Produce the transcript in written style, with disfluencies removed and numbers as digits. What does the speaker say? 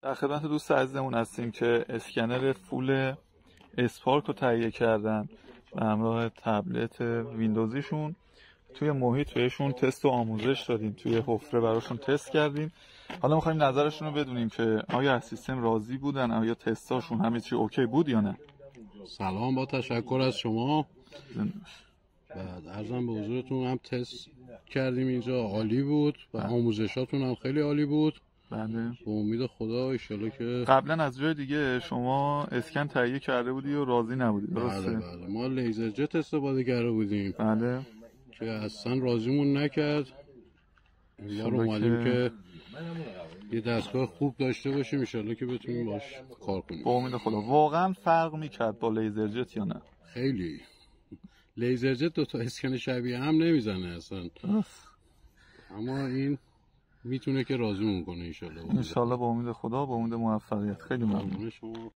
در خدمت دوست عزیزمون هستیم که اسکنر فول اسپارک رو تهیه کردن به همراه تبلت ویندوزیشون. توی محیط بهشون تست و آموزش دادیم، توی حفره براشون تست کردیم. حالا میخوایم نظرشون رو بدونیم که آیا از سیستم راضی بودن، آیا تستاشون همه چی اوکی بود یا نه. سلام، با تشکر از شما. بعد عرضم به حضورتون هم تست کردیم اینجا، عالی بود و آموزشاتون هم خیلی عالی بود. بله، به امید خدا ایشالا که قبلا از جای دیگه شما اسکن تهیه کرده بودی و راضی نبودی، درسته؟ بله ما لیزر جت استفاده کرده بودیم بله، که اصلا راضیمون نکرد. این بار اومدیم که یه دستگاه خوب داشته باشیم ایشالا که بتونیم باش کار کنیم. به امید خدا. واقعا فرق میکرد با لیزر جت یا نه؟ خیلی. لیزر جت دوتا اسکن شبیه هم نمیزنه اصلا، اما این میتونه که راضیمون کنه ایشالا. انشالله به امید خدا، به امید موفقیت. خیلی ممنون. شما